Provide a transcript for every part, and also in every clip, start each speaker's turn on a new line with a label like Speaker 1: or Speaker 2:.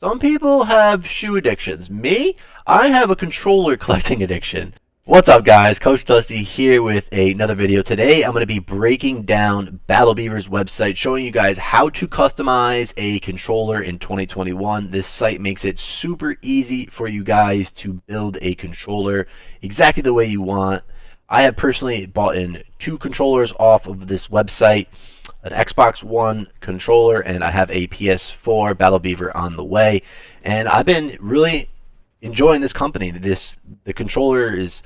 Speaker 1: Some people have shoe addictions. Me, I have a controller collecting addiction. What's up, guys? Coach Dusty here with another video. Today I'm going to be breaking down Beaver's website, showing you guys how to customize a controller in 2021. This site makes it super easy for you guys to build a controller exactly the way you want. I have personally bought in 2 controllers off of this website, an Xbox One controller, and I have a PS4 Beaver on the way. And I've been really enjoying this company. The controller is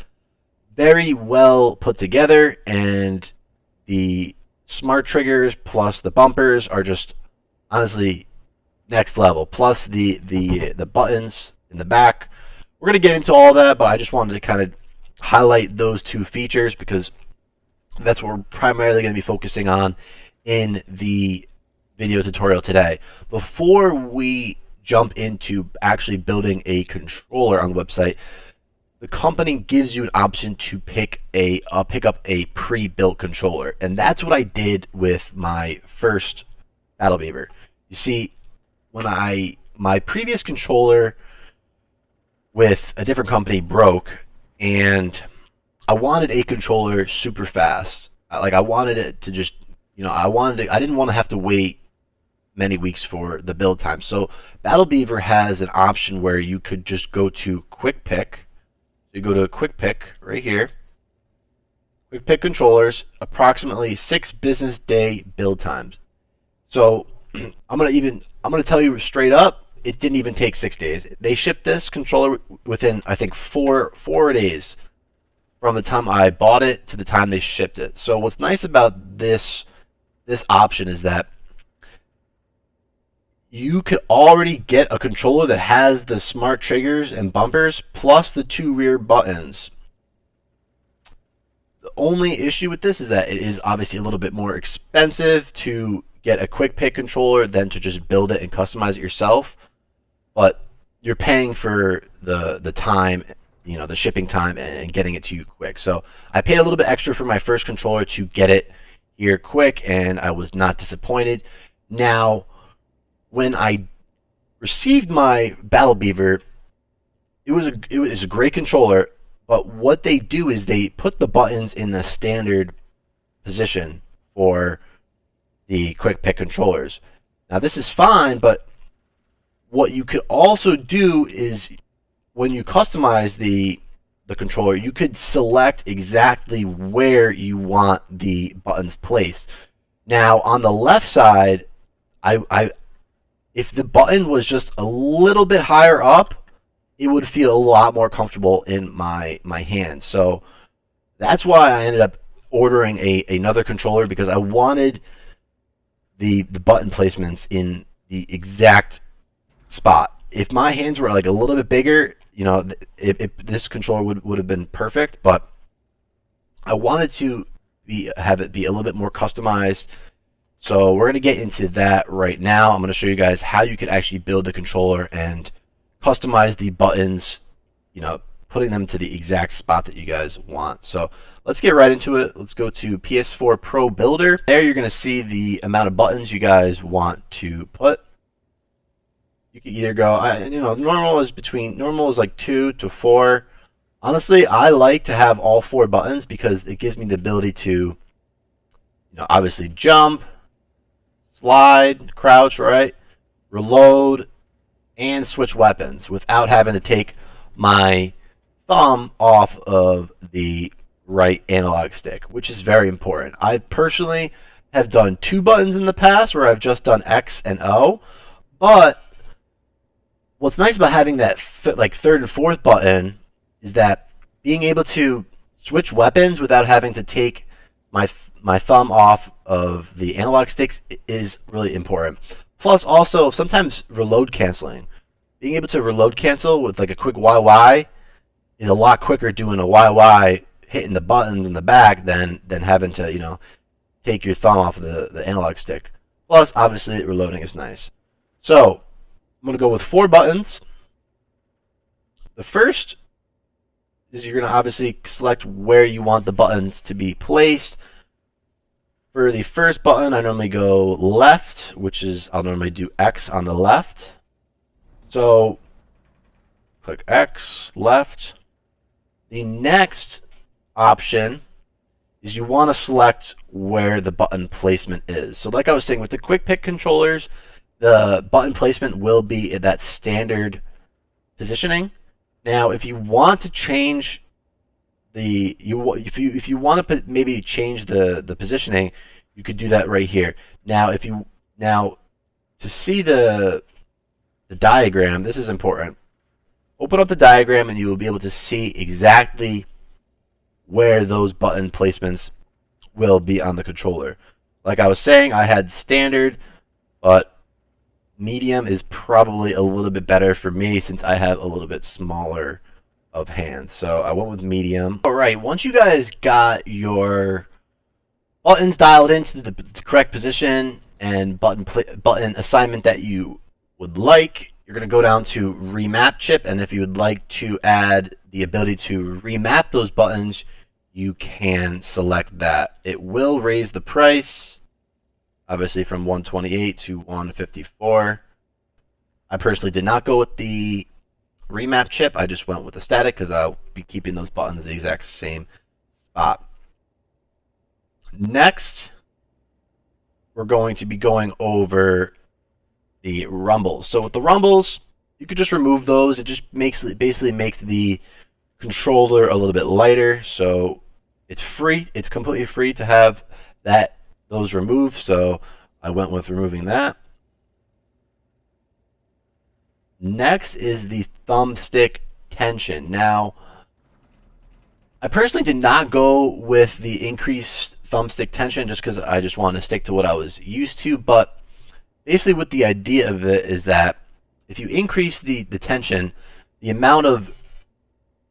Speaker 1: very well put together, and the smart triggers plus the bumpers are just honestly next level. Plus the buttons in the back. We're gonna get into all that, but I just wanted to kind of highlight those 2 features because that's what we're primarily going to be focusing on in the video tutorial today. Before we jump into actually building a controller on the website, the company gives you an option to pick up a pre-built controller, and that's what I did with my first Beaver. You see, when my previous controller with a different company broke, and I wanted a controller super fast. Like, I wanted it to just, I didn't want to have to wait many weeks for the build time. So Beaver has an option where you could just go to Quick Pick. You go to Quick Pick right here. Quick Pick controllers, approximately 6 business day build times. So I'm gonna tell you straight up, it didn't even take 6 days. They shipped this controller within, I think, four days from the time I bought it to the time they shipped it. So what's nice about this option is that you could already get a controller that has the smart triggers and bumpers plus the 2 rear buttons. The only issue with this is that it is obviously a little bit more expensive to get a quick pick controller than to just build it and customize it yourself. But you're paying for the time, the shipping time, and getting it to you quick. So I paid a little bit extra for my first controller to get it here quick, and I was not disappointed. Now, when I received my Beaver, it was a great controller. But what they do is they put the buttons in the standard position for the quick pick controllers. Now this is fine, but what you could also do is when you customize the controller, you could select exactly where you want the buttons placed. Now on the left side, if the button was just a little bit higher up, it would feel a lot more comfortable in my hand. So that's why I ended up ordering another controller, because I wanted the button placements in the exact spot. If my hands were like a little bit bigger, this controller would have been perfect, but I wanted to have it be a little bit more customized. So we're going to get into that right now. I'm going to show you guys how you could actually build the controller and customize the buttons, putting them to the exact spot that you guys want. So let's get right into it. Let's go to Ps4 Pro Builder. There you're going to see the amount of buttons you guys want to put. You can either go, normal is like 2 to 4. Honestly, I like to have all 4 buttons because it gives me the ability to, obviously jump, slide, crouch, right, reload, and switch weapons without having to take my thumb off of the right analog stick, which is very important. I personally have done 2 buttons in the past where I've just done X and O, but what's nice about having that like 3rd and 4th button is that being able to switch weapons without having to take my thumb off of the analog sticks is really important. Plus, also sometimes reload canceling. Being able to reload cancel with like a quick YY is a lot quicker doing a YY hitting the buttons in the back than having to take your thumb off of the analog stick. Plus, obviously, reloading is nice. So I'm going to go with 4 buttons. The first is you're going to obviously select where you want the buttons to be placed. For the first button, I normally go left, which is I'll normally do X on the left. So click X, left. The next option is you want to select where the button placement is. So like I was saying, with the quick pick controllers, the button placement will be in that standard positioning. Now, if you want to change if you want to maybe change the positioning, you could do that right here. Now, to see the diagram, this is important. Open up the diagram and you will be able to see exactly where those button placements will be on the controller. Like I was saying, I had standard, but medium is probably a little bit better for me since I have a little bit smaller of hands. So I went with medium. All right, once you guys got your buttons dialed into the correct position and button assignment that you would like, you're going to go down to Remap Chip, and if you would like to add the ability to remap those buttons, you can select that. It will raise the price, obviously from 128 to 154. I personally did not go with the Remap Chip. I just went with the static because I'll be keeping those buttons the exact same spot. Next, we're going to be going over the rumbles. So with the rumbles, you could just remove those. It just basically makes the controller a little bit lighter. So it's free. It's completely free to have those removed. So I went with removing that. Next is the Thumbstick Tension. Now, I personally did not go with the increased thumbstick tension just because I just wanted to stick to what I was used to. But basically what the idea of it is that if you increase the tension, the amount of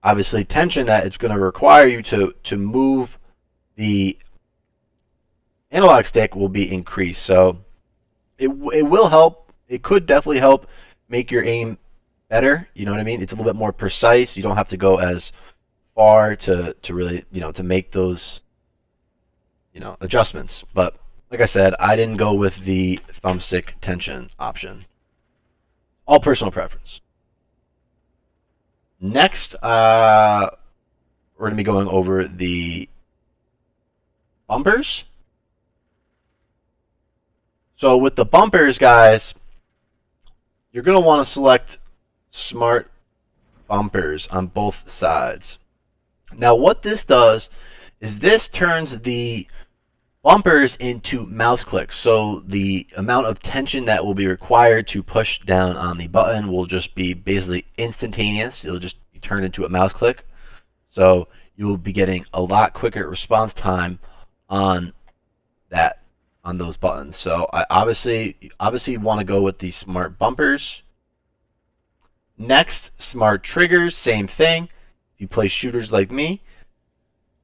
Speaker 1: obviously tension that it's going to require you to move the analog stick will be increased. So it will help. It could definitely help make your aim better. You know what I mean? It's a little bit more precise. You don't have to go as far to really, to make those, adjustments. But like I said, I didn't go with the thumbstick tension option. All personal preference. Next, we're going to be going over the bumpers. So with the bumpers, guys, you're going to want to select smart bumpers on both sides. Now what this does is this turns the bumpers into mouse clicks. So the amount of tension that will be required to push down on the button will just be basically instantaneous. It'll just be turned into a mouse click. So you'll be getting a lot quicker response time on those buttons. So I obviously want to go with the smart bumpers. Next, smart triggers, same thing. If you play shooters like me,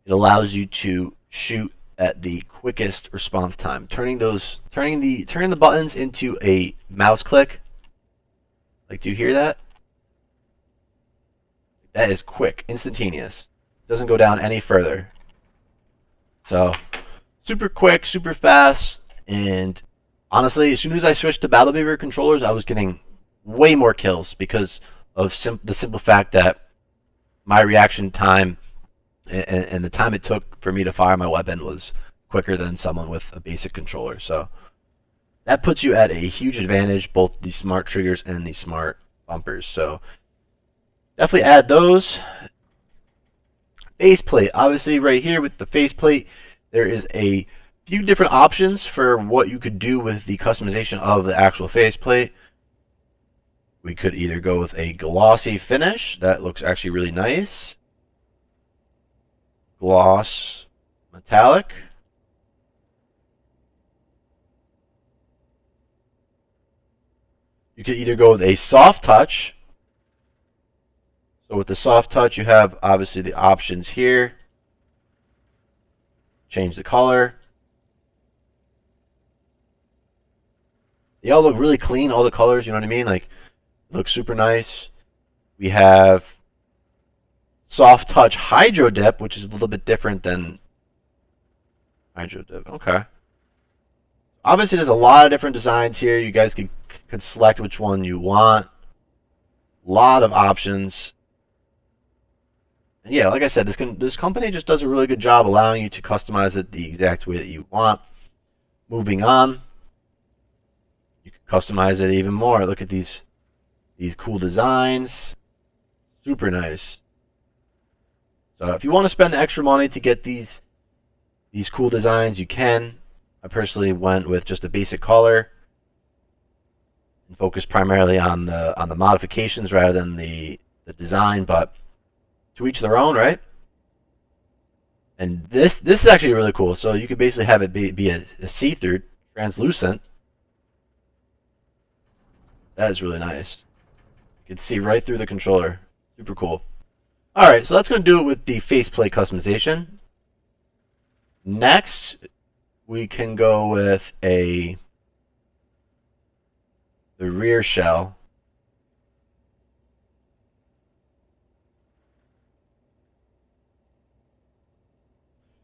Speaker 1: it allows you to shoot at the quickest response time. Turning the buttons into a mouse click. Like, do you hear that? That is quick, instantaneous. Doesn't go down any further. So super quick, super fast, and honestly, as soon as I switched to Battle Beaver controllers, I was getting way more kills because of the simple fact that my reaction time and the time it took for me to fire my weapon was quicker than someone with a basic controller. So that puts you at a huge advantage, both the smart triggers and the smart bumpers. So definitely add those. Faceplate. Obviously right here with the faceplate, there is a few different options for what you could do with the customization of the actual faceplate. We could either go with a glossy finish. That looks actually really nice. Gloss metallic. You could either go with a soft touch. So with the soft touch, you have obviously the options here. Change the color. They all look really clean, all the colors, you know what I mean? Like, it looks super nice. We have soft touch hydro dip, which is a little bit different than hydro dip. Okay. Obviously, there's a lot of different designs here. You guys could select which one you want. A lot of options. And yeah, like I said, this company just does a really good job allowing you to customize it the exact way that you want. Moving on, you can customize it even more. Look at these cool designs. Super nice. So if you want to spend the extra money to get these cool designs, you can. I personally went with just a basic color and focused primarily on the modifications rather than the design, but to each their own, right? And this is actually really cool. So you could basically have it be a see-through, translucent. That is really nice. You can see right through the controller. Super cool. Alright, so that's going to do it with the faceplate customization. Next, we can go with the rear shell.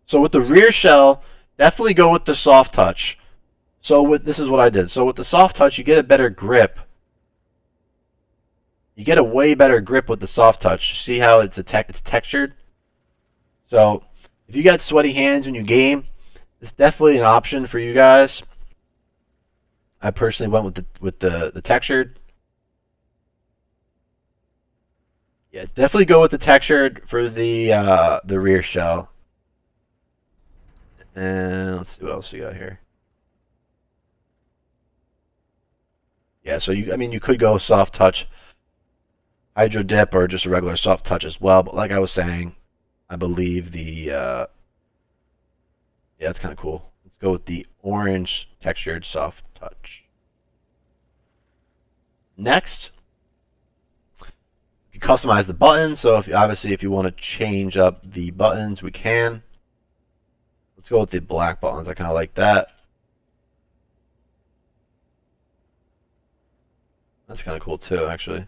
Speaker 1: So with the rear shell, definitely go with the soft touch. So this is what I did. So with the soft touch, you get a better grip. You get a way better grip with the soft touch. See how it's textured? So if you got sweaty hands when you game, it's definitely an option for you guys. I personally went with the textured. Yeah, definitely go with the textured for the rear shell. And let's see what else we got here. Yeah, so you could go soft touch, hydro dip, or just a regular soft touch as well. But like I was saying, I believe yeah, it's kind of cool. Let's go with the orange textured soft touch. Next, you can customize the buttons. So obviously if you want to change up the buttons, we can. Let's go with the black buttons. I kind of like that. That's kind of cool too, actually.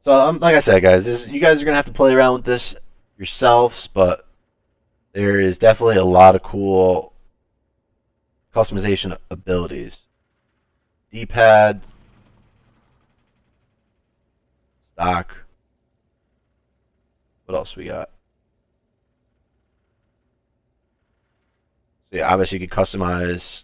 Speaker 1: So like I said, guys, you guys are gonna have to play around with this yourselves, but there is definitely a lot of cool customization abilities. D-pad, stock. What else we got? So yeah, obviously you can customize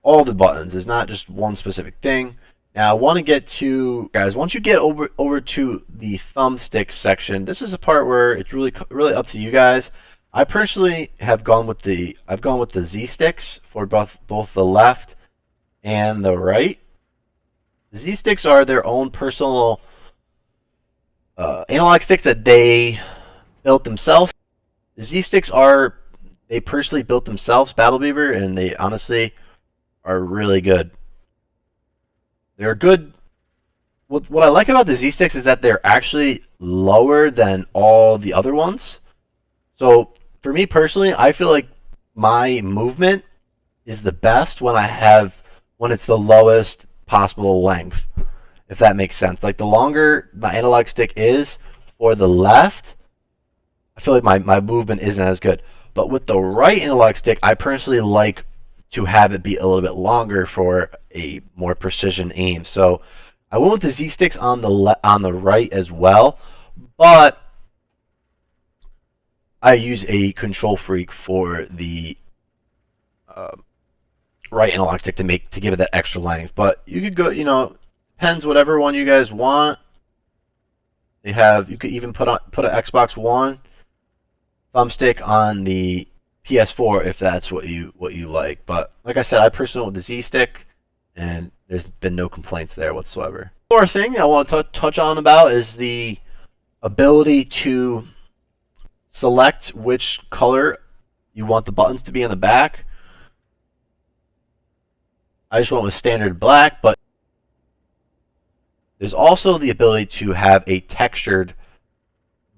Speaker 1: all the buttons. There's not just one specific thing. Now I want to get to, guys, once you get over to the thumbstick section, this is a part where it's really up to you guys. I personally have gone with the Z sticks for both the left and the right. The Z sticks are their own personal analog sticks that they built themselves. The Z sticks they personally built themselves, Battle Beaver, and they honestly are really good. They're good. What I like about the Z sticks is that they're actually lower than all the other ones. So for me personally, I feel like my movement is the best when it's the lowest possible length, if that makes sense. Like the longer my analog stick is for the left, I feel like my movement isn't as good. But with the right analog stick, I personally like to have it be a little bit longer for a more precision aim. So I went with the Z sticks on the right as well, but I use a control freak for the right analog stick to give it that extra length. But you could go, depends whatever one you guys want. You could even put an Xbox One thumbstick on the PS4 if that's what you like. But like I said, I personally went with the Z stick, and there's been no complaints there whatsoever. One more thing I want to touch on about is the ability to select which color you want the buttons to be on the back. I just went with standard black, but there's also the ability to have a textured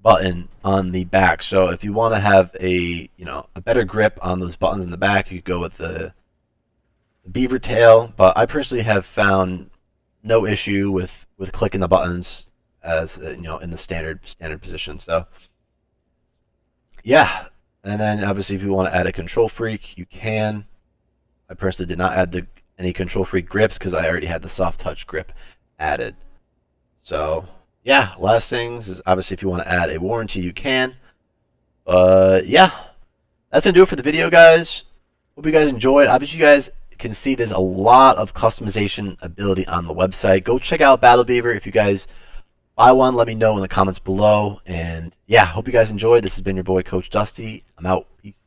Speaker 1: button on the back. So if you want to have a better grip on those buttons in the back, you could go with the beaver tail. But I personally have found no issue with clicking the buttons as in the standard position. So yeah, and then obviously if you want to add a control freak, you can. I personally did not add any control freak grips because I already had the soft touch grip added. So yeah, last things is obviously if you want to add a warranty, you can. Yeah, that's gonna do it for the video, guys. Hope you guys enjoyed. Obviously, you guys can see there's a lot of customization ability on the website. Go check out Battle Beaver. If you guys buy one, let me know in the comments below. And yeah, hope you guys enjoyed. This has been your boy, Coach Dusty. I'm out. Peace.